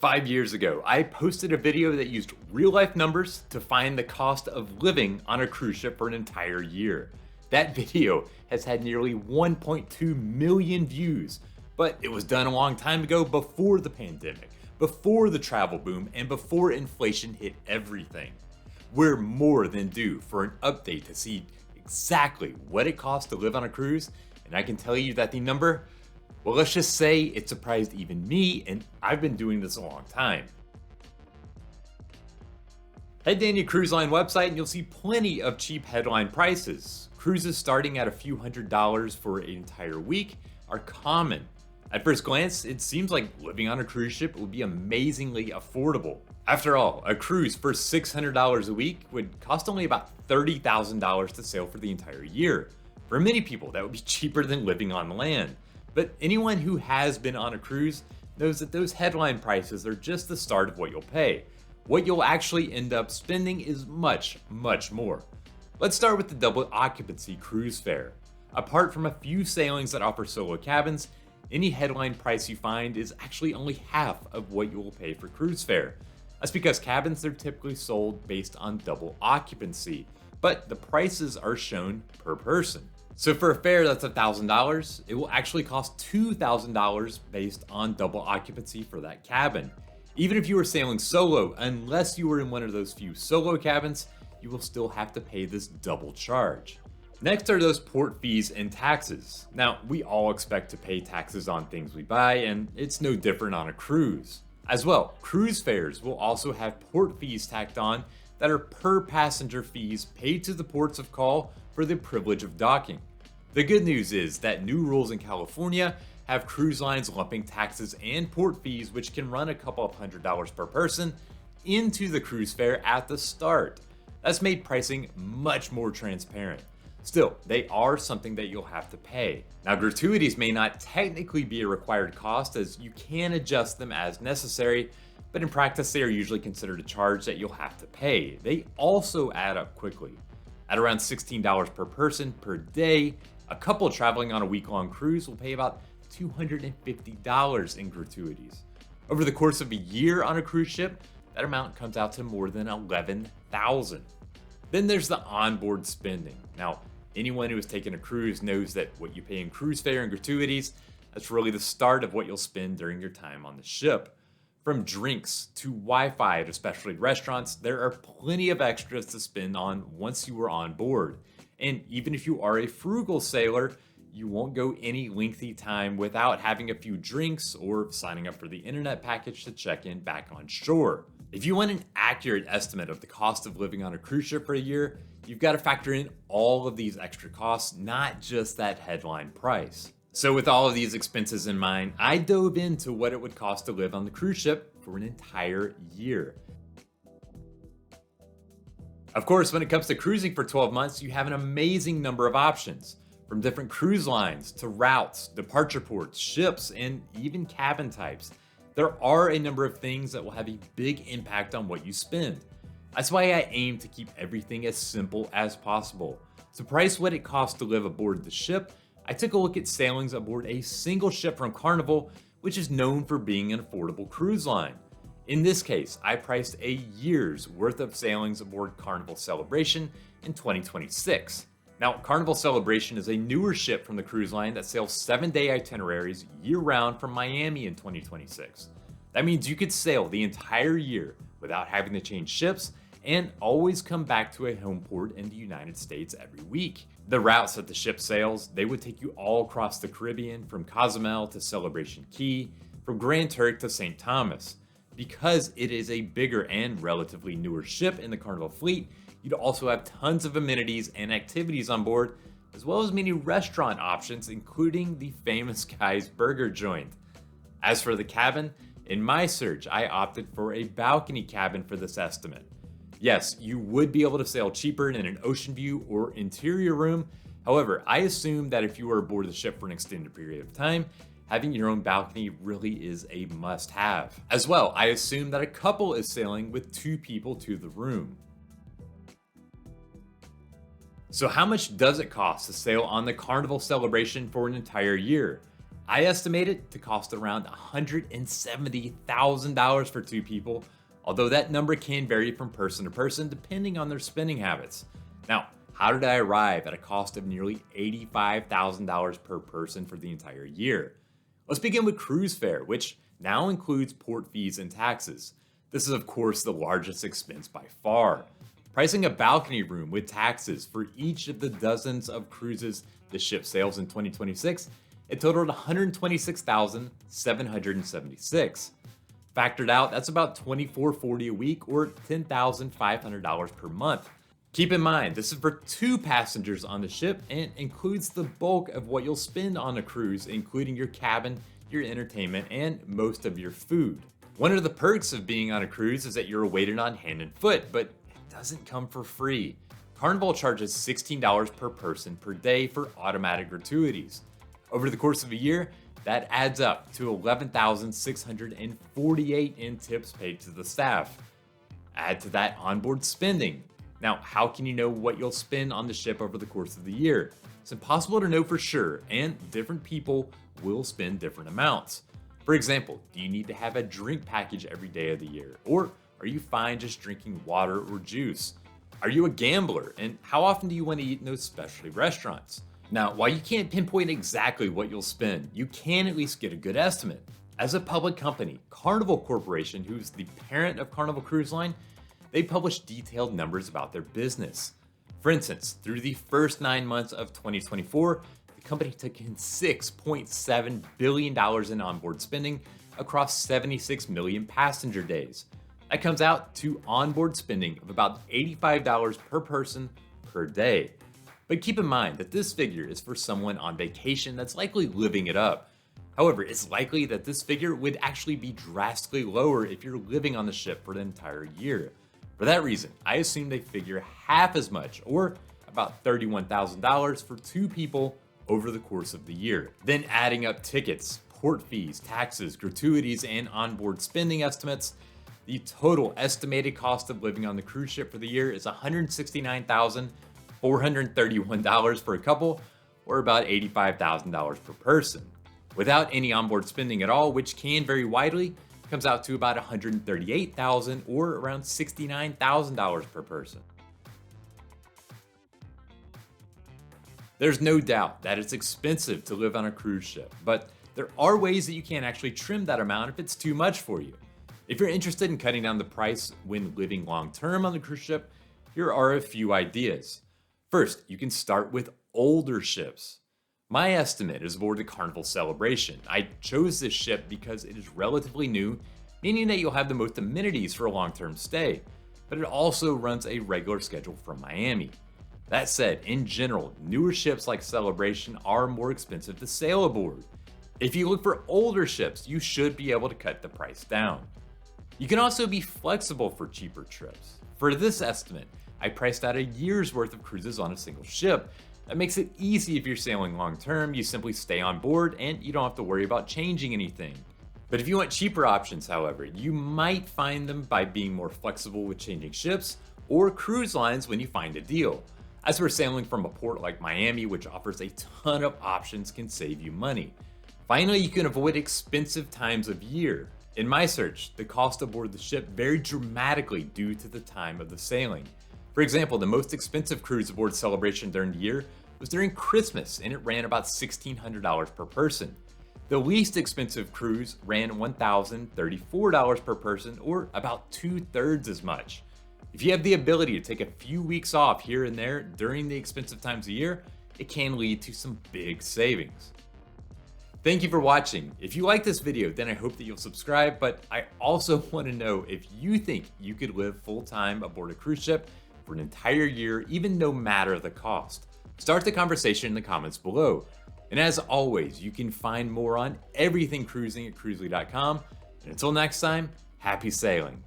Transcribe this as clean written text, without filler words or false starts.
5 years ago, I posted a video that used real life numbers to find the cost of living on a cruise ship for an entire year. That video has had nearly 1.2 million views, but it was done a long time ago before the pandemic, before the travel boom, and before inflation hit everything. We're more than due for an update to see exactly what it costs to live on a cruise, and I can tell you that the number, well, let's just say it surprised even me, and I've been doing this a long time. Head to any cruise line website and you'll see plenty of cheap headline prices. Cruises starting at a few $100s for an entire week are common. At first glance, it seems like living on a cruise ship would be amazingly affordable. After all, a cruise for $600 a week would cost only about $30,000 to sail for the entire year. For many people, that would be cheaper than living on land. But anyone who has been on a cruise knows that those headline prices are just the start of what you'll pay. What you'll actually end up spending is much, much more. Let's start with the double occupancy cruise fare. Apart from a few sailings that offer solo cabins, any headline price you find is actually only half of what you will pay for cruise fare. That's because cabins are typically sold based on double occupancy, but the prices are shown per person. So for a fare that's $1,000, it will actually cost $2,000 based on double occupancy for that cabin. Even if you were sailing solo, unless you were in one of those few solo cabins, you will still have to pay this double charge. Next are those port fees and taxes. Now, we all expect to pay taxes on things we buy, and it's no different on a cruise. As well, cruise fares will also have port fees tacked on that are per passenger fees paid to the ports of call for the privilege of docking. The good news is that new rules in California have cruise lines lumping taxes and port fees, which can run a couple of $100s per person, into the cruise fare at the start. That's made pricing much more transparent. Still, they are something that you'll have to pay. Now, gratuities may not technically be a required cost, as you can adjust them as necessary, but in practice they are usually considered a charge that you'll have to pay. They also add up quickly. At around $16 per person per day, a couple traveling on a week-long cruise will pay about $250 in gratuities. Over the course of a year on a cruise ship, that amount comes out to more than $11,000. Then there's the onboard spending. Now, anyone who has taken a cruise knows that what you pay in cruise fare and gratuities, that's really the start of what you'll spend during your time on the ship. From drinks to Wi-Fi to specialty restaurants, there are plenty of extras to spend on once you are on board. And even if you are a frugal sailor, you won't go any lengthy time without having a few drinks or signing up for the internet package to check in back on shore. If you want an accurate estimate of the cost of living on a cruise ship for a year, you've got to factor in all of these extra costs, not just that headline price. So with all of these expenses in mind, I dove into what it would cost to live on the cruise ship for an entire year. Of course, when it comes to cruising for 12 months, you have an amazing number of options. From different cruise lines to routes, departure ports, ships, and even cabin types. There are a number of things that will have a big impact on what you spend. That's why I aim to keep everything as simple as possible. To price what it costs to live aboard the ship, I took a look at sailings aboard a single ship from Carnival, which is known for being an affordable cruise line. In this case, I priced a year's worth of sailings aboard Carnival Celebration in 2026. Now, Carnival Celebration is a newer ship from the cruise line that sails 7-day itineraries year-round from Miami in 2026. That means you could sail the entire year without having to change ships and always come back to a home port in the United States every week. The routes that the ship sails, they would take you all across the Caribbean, from Cozumel to Celebration Key, from Grand Turk to St. Thomas. Because it is a bigger and relatively newer ship in the Carnival fleet, you'd also have tons of amenities and activities on board, as well as many restaurant options, including the famous Guy's Burger joint. As for the cabin, in my search, I opted for a balcony cabin for this estimate. Yes, you would be able to sail cheaper in an ocean view or interior room. However, I assume that if you are aboard the ship for an extended period of time, having your own balcony really is a must-have. As well, I assume that a couple is sailing with 2 people to the room. So how much does it cost to sail on the Carnival Celebration for an entire year? I estimate it to cost around $170,000 for two people, although that number can vary from person to person depending on their spending habits. Now, how did I arrive at a cost of nearly $85,000 per person for the entire year? Let's begin with cruise fare, which now includes port fees and taxes. This is, of course, the largest expense by far. Pricing a balcony room with taxes for each of the dozens of cruises the ship sails in 2026, it totaled $126,776. Factored out, that's about $2,440 a week or $10,500 per month. Keep in mind, this is for two passengers on the ship and includes the bulk of what you'll spend on a cruise, including your cabin, your entertainment, and most of your food. One of the perks of being on a cruise is that you're weighted on hand and foot, but it doesn't come for free. Carnival charges $16 per person per day for automatic gratuities. Over the course of a year, that adds up to $11,648 in tips paid to the staff. Add to that onboard spending. Now, how can you know what you'll spend on the ship over the course of the year? It's impossible to know for sure, and different people will spend different amounts. For example, do you need to have a drink package every day of the year? Or are you fine just drinking water or juice? Are you a gambler? And how often do you want to eat in those specialty restaurants? Now, while you can't pinpoint exactly what you'll spend, you can at least get a good estimate. As a public company, Carnival Corporation, who's the parent of Carnival Cruise Line, they publish detailed numbers about their business. For instance, through the first 9 months of 2024, the company took in $6.7 billion in onboard spending across 76 million passenger days. That comes out to onboard spending of about $85 per person per day. But keep in mind that this figure is for someone on vacation that's likely living it up. However, it's likely that this figure would actually be drastically lower if you're living on the ship for an entire year. For that reason, I assume they figure half as much, or about $31,000 for two people over the course of the year. Then adding up tickets, port fees, taxes, gratuities, and onboard spending estimates, the total estimated cost of living on the cruise ship for the year is $169,431 for a couple, or about $85,000 per person. Without any onboard spending at all, which can vary widely, comes out to about $138,000 or around $69,000 per person. There's no doubt that it's expensive to live on a cruise ship, but there are ways that you can actually trim that amount if it's too much for you. If you're interested in cutting down the price when living long-term on the cruise ship, here are a few ideas. First, you can start with older ships. My estimate is aboard the Carnival Celebration. I chose this ship because it is relatively new, meaning that you'll have the most amenities for a long-term stay, but it also runs a regular schedule from Miami. That said, in general, newer ships like Celebration are more expensive to sail aboard. If you look for older ships, you should be able to cut the price down. You can also be flexible for cheaper trips. For this estimate, I priced out a year's worth of cruises on a single ship. That makes it easy if you're sailing long term, you simply stay on board and you don't have to worry about changing anything. But if you want cheaper options, however, you might find them by being more flexible with changing ships or cruise lines when you find a deal. As we're sailing from a port like Miami, which offers a ton of options, can save you money. Finally, you can avoid expensive times of year. In my search, the cost aboard the ship varied dramatically due to the time of the sailing. For example, the most expensive cruise aboard Celebration during the year was during Christmas, and it ran about $1,600 per person. The least expensive cruise ran $1,034 per person, or about 2/3 as much. If you have the ability to take a few weeks off here and there during the expensive times of year, it can lead to some big savings. Thank you for watching. If you like this video, then I hope that you'll subscribe, but I also want to know if you think you could live full-time aboard a cruise ship for an entire year, even no matter the cost. Start the conversation in the comments below. And as always, you can find more on everything cruising at Cruzely.com. And until next time, happy sailing.